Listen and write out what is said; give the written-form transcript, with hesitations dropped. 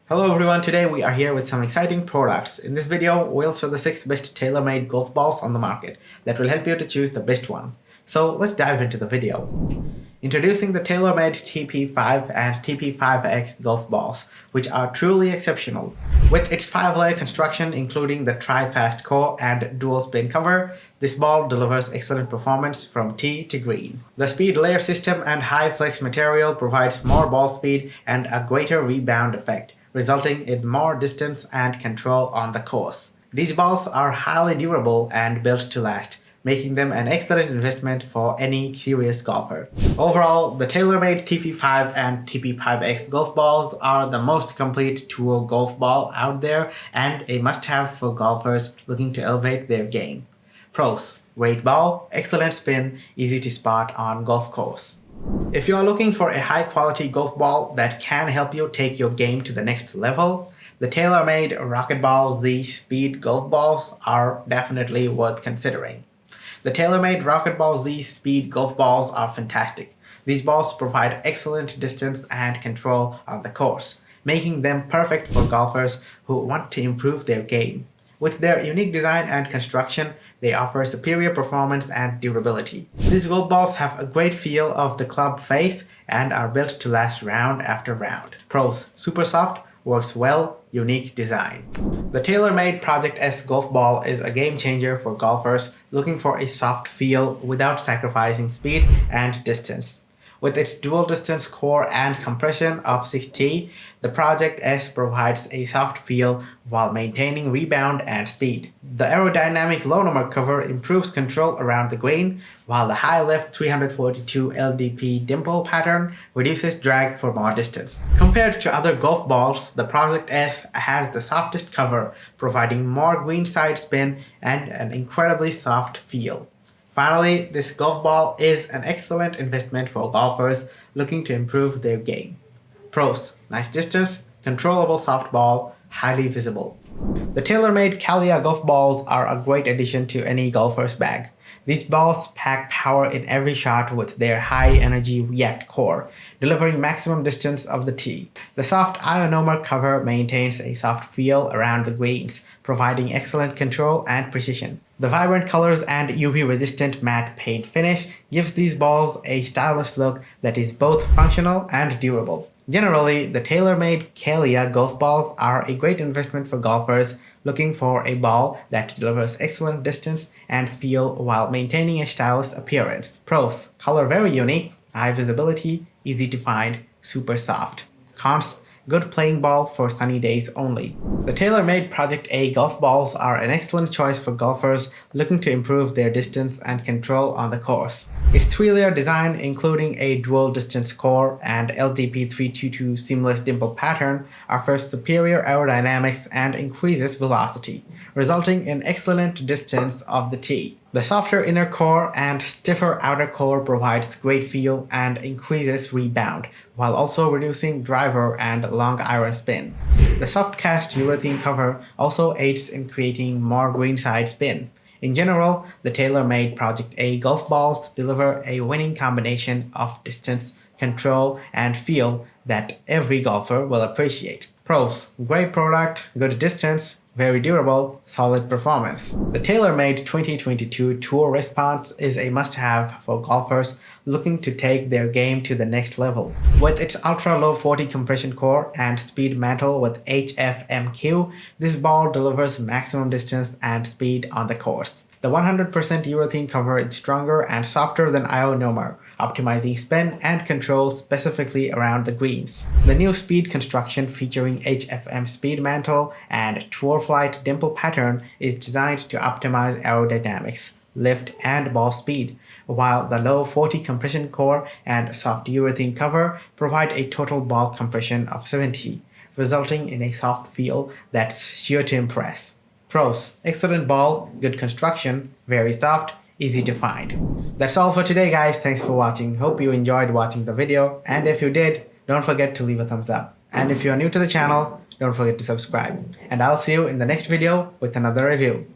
Hello everyone, today we are here with some exciting products. In this video, we'll show the 6 best tailor-made golf balls on the market that will help you to choose the best one. So let's dive into the video. Introducing the Taylormade TP5 and TP5X golf balls, which are truly exceptional. With its 5-layer construction including the tri-fast core and dual spin cover, this ball delivers excellent performance from tee to green. The speed layer system and high flex material provides more ball speed and a greater rebound effect, resulting in more distance and control on the course. These balls are highly durable and built to last, making them an excellent investment for any serious golfer. Overall, the Taylormade TP5 and TP5X golf balls are the most complete tour golf ball out there and a must-have for golfers looking to elevate their game. Pros: great ball, excellent spin, easy to spot on golf course. If you are looking for a high-quality golf ball that can help you take your game to the next level, the Taylormade Rocketballz Z Speed golf balls are definitely worth considering. The Taylormade Rocketballz Z Speed golf balls are fantastic. These balls provide excellent distance and control on the course, making them perfect for golfers who want to improve their game. With their unique design and construction, they offer superior performance and durability. These golf balls have a great feel of the club face and are built to last round after round. Pros: super soft, works well, unique design. The Taylormade Project S golf ball is a game changer for golfers looking for a soft feel without sacrificing speed and distance. With its dual distance core and compression of 6T, the Project S provides a soft feel while maintaining rebound and speed. The aerodynamic low number cover improves control around the green, while the high lift 342 LDP dimple pattern reduces drag for more distance. Compared to other golf balls, the Project S has the softest cover, providing more greenside spin and an incredibly soft feel. Finally, this golf ball is an excellent investment for golfers looking to improve their game. Pros: nice distance, controllable soft ball, highly visible. The Taylormade Kalea golf balls are a great addition to any golfer's bag. These balls pack power in every shot with their high-energy React core, delivering maximum distance of the tee. The soft ionomer cover maintains a soft feel around the greens, providing excellent control and precision. The vibrant colors and UV-resistant matte paint finish gives these balls a stylish look that is both functional and durable. Generally, the Taylormade Kalea golf balls are a great investment for golfers looking for a ball that delivers excellent distance and feel while maintaining a stylish appearance. Pros: color very unique, high visibility, easy to find, super soft. Cons: good playing ball for sunny days only. The Taylormade Project A golf balls are an excellent choice for golfers looking to improve their distance and control on the course. Its 3-layer design, including a dual distance core and LDP322 seamless dimple pattern, offers superior aerodynamics and increases velocity, resulting in excellent distance of the tee. The softer inner core and stiffer outer core provides great feel and increases rebound, while also reducing driver and long iron spin. The soft cast urethane cover also aids in creating more greenside spin. In general, the Taylormade Project A golf balls deliver a winning combination of distance, control, and feel that every golfer will appreciate. Pros: great product, good distance, very durable, solid performance. The Taylormade 2022 Tour Response is a must-have for golfers looking to take their game to the next level. With its ultra-low 40 compression core and speed mantle with HFMQ, this ball delivers maximum distance and speed on the course. The 100% urethane cover is stronger and softer than ionomer, optimizing spin and control specifically around the greens. The new speed construction featuring HFM speed mantle and Tour Flight dimple pattern is designed to optimize aerodynamics, lift, and ball speed, while the low 40 compression core and soft urethane cover provide a total ball compression of 70, resulting in a soft feel that's sure to impress. Pros: excellent ball, good construction, very soft, easy to find. That's all for today, guys. Thanks for watching. Hope you enjoyed watching the video, and if you did, don't forget to leave a thumbs up. And if you are new to the channel, don't forget to subscribe. And I'll see you in the next video with another review.